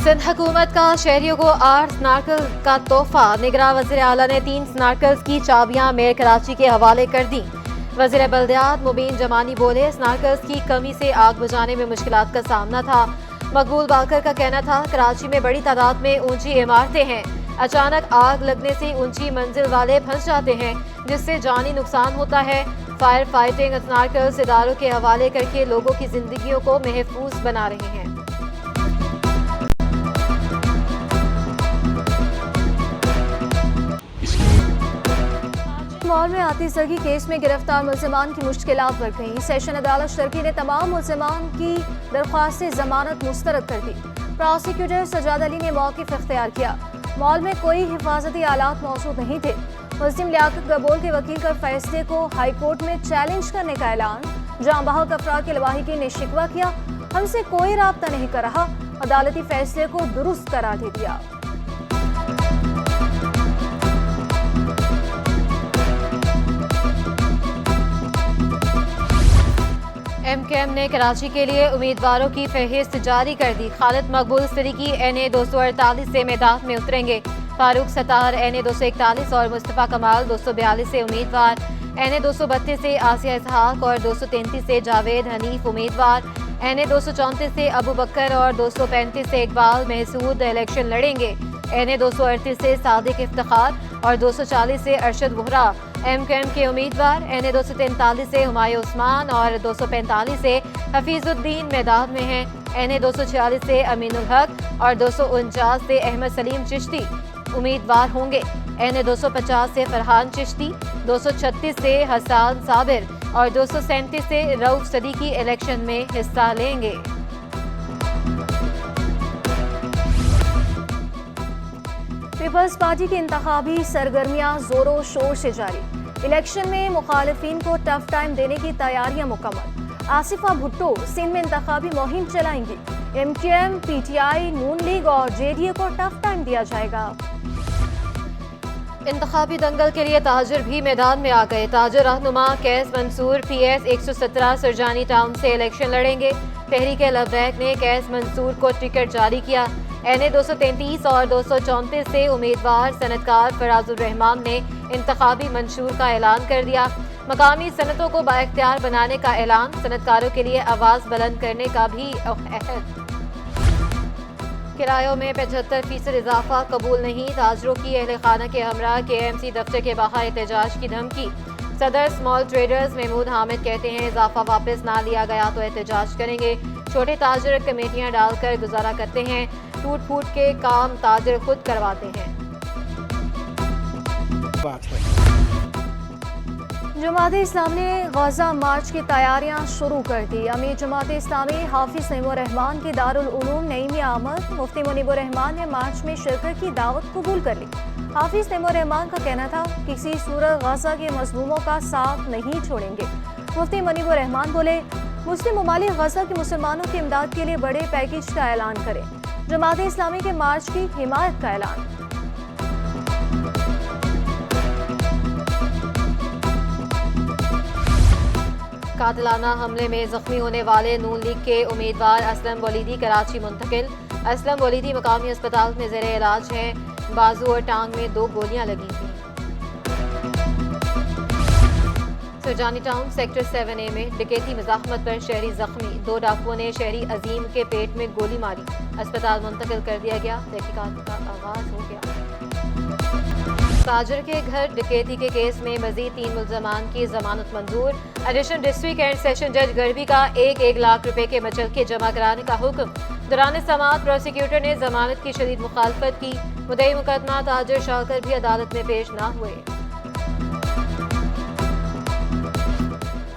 सिंध हुकूमत का शहरियों को 8 स्नार्कल का तोहफा। निगरान वज़ीर आला ने 3 स्नार्कल्स की चाबियां मेयर कराची के हवाले कर दी। वज़ीर बल्दियात मुबीन जमानी बोले, स्नार्कल्स की कमी से आग बुझाने में मुश्किलात का सामना था। मकबूल बाकर का कहना था, कराची में बड़ी तादाद में ऊंची इमारतें हैं, अचानक आग लगने से ऊंची मंजिल वाले फंस जाते हैं, जिससे जानी नुकसान होता है। फायर फाइटिंग स्नार्कल्स इदारों के हवाले करके लोगों की जिंदगियों को महफूज बना रहे हैं। मॉल में आतिशबाजी केस में गिरफ्तार मुल्जिमान की मुश्किलात बढ़ गई। सेशन अदालत शर्की ने तमाम मुल्जिमान की दरख्वास्त जमानत मुस्तरद कर दी। प्रोसिक्यूटर सजाद अली ने मौक़िफ़ इख्तियार किया। मॉल में कोई हिफाजती आलात मौजूद नहीं थे। मुस्लिम लियाकत गबोल के वकील का फैसले को हाई कोर्ट में चैलेंज करने का ऐलान। जहां बहक अफराद के लवाहिकीन ने शिकवा किया, हमसे कोई राब्ता नहीं कर रहा, अदालती फैसले को दुरुस्त करार दे दिया। MKM ने कराची के लिए उम्मीदवारों की फहरिस्त जारी कर दी। खालिद मकबूल सिद्दीकी NA 248 से मैदान में उतरेंगे। फारूक सत्तार NA 241 और मुस्तफ़ा कमाल 242 से उम्मीदवार। NA 232 से आसिया इसहाक और 233 से जावेद हनीफ उम्मीदवार। NA 234 से अबू बकर और 235 से इकबाल महसूद इलेक्शन लड़ेंगे। NA 238 से सादिक इफ्तिखार और 240 से अरशद वोहरा MKM के उम्मीदवार। NA 243 से हुमायूं उस्मान और 245 से हफीजुद्दीन मैदान में हैं। NA 246 से अमीनुल हक और 249 से अहमद सलीम चिश्ती उम्मीदवार होंगे। NA 250 से फरहान चिश्ती, 236 से हसन साबिर और 237 से रऊफ सदीकी इलेक्शन में हिस्सा लेंगे। पीपल्स पार्टी की इंतखाबी सरगर्मियां जोरों शोर से जारी। इलेक्शन में मुखालिफिन को टफ टाइम देने की तैयारियां मुकम्मल। आसिफा भुट्टो सिंध में इंतखाबी मुहिम चलाएंगी। MKM, PTI, नून लीग और JDA को टफ टाइम दिया जाएगा। इंतखाबी दंगल के लिए ताजर भी मैदान में आ गए। ताजर रहनुमा कैस मंसूर PS 117 सुरजानी टाउन से इलेक्शन लड़ेंगे। तहरीक लबैक ने कैस मंसूर को टिकट जारी किया। NA 233 और 234 से उम्मीदवार सनतकार फराजुर रहमान ने इंतखाबी मंशूर का ऐलान कर दिया। मकामी सनतों को बाइख्तियार बनाने का ऐलान। सनतकारों के लिए आवाज़ बुलंद करने का भी अहद। किरायों में 75% इजाफा कबूल नहीं। ताजरों की अहल खाना के हमरा KMC दफ्तर के बाहर एहतजाज की धमकी। सदर स्मॉल ट्रेडर्स महमूद हामिद कहते हैं, इजाफा वापस ना लिया गया तो एहतजाज करेंगे। छोटे ताजर कमेटियां डालकर गुजारा करते हैं। टूट फूट के काम ताजर खुद करवाते हैं। जमात इस्लामी ने गजा मार्च की तैयारियां शुरू कर दी। अमीर जमात इस्लामी हाफिज नईमुर रहमान की दारुल उलूम नईम में आमद। मुफ्ती मुनीबुर रहमान ने मार्च में शिरकत की दावत कबूल कर ली। हाफिज नईमुर रहमान का कहना था, किसी सूरत गजा के मजलूमों का साथ नहीं छोड़ेंगे। मुफ्ती मुनीबुर रहमान बोले, मुस्लिम ममालिक गजा के मुसलमानों की इमदाद के लिए बड़े पैकेज का ऐलान करें। जमात इस्लामी के मार्च की हिमायत का ऐलान। कातिलाना हमले में जख्मी होने वाले नून लीग के उम्मीदवार असलम वलीदी कराची मुंतकिल। असलम वलीदी मकामी अस्पताल में ज़ेरे इलाज हैं। बाजू और टांग में 2 गोलियां लगी थी। सुरजानी टाउन सेक्टर 7A में डकैती मज़ाहमत पर शहरी जख्मी। 2 डाकुओं ने शहरी अजीम के पेट में गोली मारी। अस्पताल मुंतकिल कर दिया गया। तहकीकात का आगाज हो गया। ताजर के घर डकैती के केस में मजीद 3 मुल्जमान की जमानत मंजूर। एडिशनल डिस्ट्रिक्ट एंड सेशन जज गरबी का 1-1 लाख रुपए के मचलके जमा कराने का हुक्म। दौरान समाअत प्रोसिक्यूटर ने जमानत की शदीद मुखालफत की। मुद्दई मुकदमा ताजर शाहकर भी अदालत में पेश न हुए।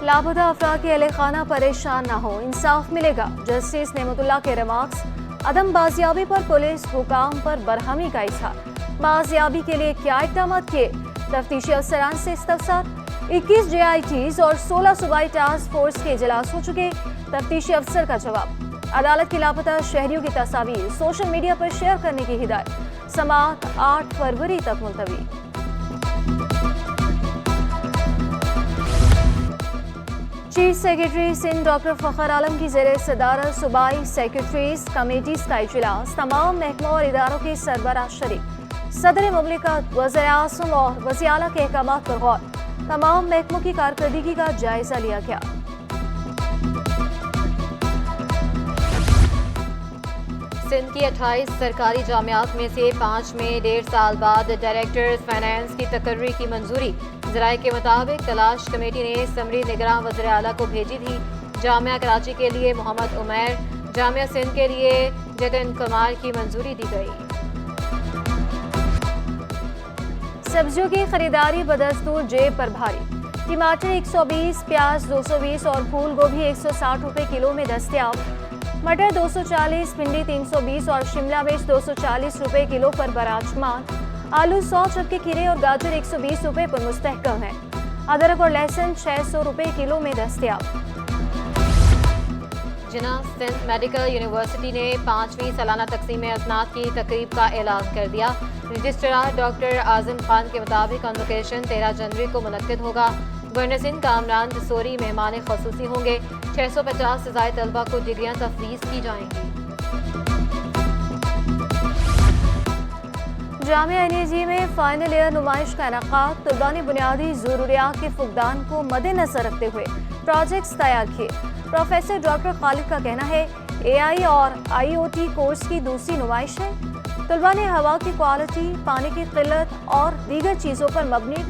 लापता अफराद के अहले खाना परेशान न हो, इंसाफ मिलेगा। जस्टिस नेमतुल्लाह के रिमार्क्स। अदम बाजियाबी पर पुलिस हुकाम पर बरहमी का इजहार। बाजियाबी के लिए क्या इक़दाम किए? तफ्तीशी अफसरान से इस्तफसार। 21 JITs और 16 सूबाई टास्क फोर्स के इजलास हो चुके। तफ्तीशी अफसर का जवाब। अदालत की लापता शहरियों की तस्वीर सोशल मीडिया पर शेयर करने की हिदायत। समाअत 8 फरवरी तक मुलतवी। Chief secretary Sindh doctor Fakhar Alam की ज़ेर सदारत सूबाई सेक्रेटरीज कमेटीज़ का इजलास, तमाम महकमों और इदारों के सरबराह शरीक। सदर मुमलिकत, वज़ीर-ए-आज़म और वज़ीर आला के अहकामात पर गौर। तमाम महकमों की कारकर्दगी का जायजा लिया गया। सिंध की 28 सरकारी जामियात में से 5 में 1.5 साल बाद डायरेक्टर्स फाइनेंस की तकर्री की मंजूरी। ज़राए के मुताबिक तलाश कमेटी ने समरी निगरान वज़ीर आला को भेजी थी। जामिया कराची के लिए मोहम्मद उमैर, जामिया सिंध के लिए जतिन कुमार की मंजूरी दी गई। सब्जियों की खरीदारी बदस्तूर जेब पर भारी। टमाटर 120, प्याज 220 और फूल गोभी 160 रुपए किलो में दस्तयाब। मटर 240, भिंडी 320 और शिमला मिर्च 240 रुपए किलो पर बराजमान। आलू 100, चक्के खीरे और गाजर 120 रुपए पर मुस्तहकम है। अदरक और लहसुन 600 रुपए किलो में दस्तयाब। जिना सिंध मेडिकल यूनिवर्सिटी ने 5वीं सालाना तकसीम असनाद की तकरीब का ऐलान कर दिया। रजिस्ट्रार डॉक्टर आजम खान के मुताबिक कन्वोकेशन 13 जनवरी को मुनक्किद होगा। गवर्नर सिंध कामरान दसूरी मेहमान खसूसी होंगे। 650 से ज़ायद तलबा को डिग्रियाँ तफवीज़ की जाएंगी। जामिया एनएजी में फाइनल ईयर नुमाइश का इनेकाद। तलबा ने बुनियादी ज़रूरियात के फुकदान को मद्देनजर रखते हुए प्रोजेक्ट्स तैयार किए। प्रोफेसर डॉक्टर खालिद का कहना है AI और IoT कोर्स की दूसरी नुमाइश है। तलबा ने हवा की क्वालिटी, पानी की किल्लत और दीगर चीज़ों पर मबनी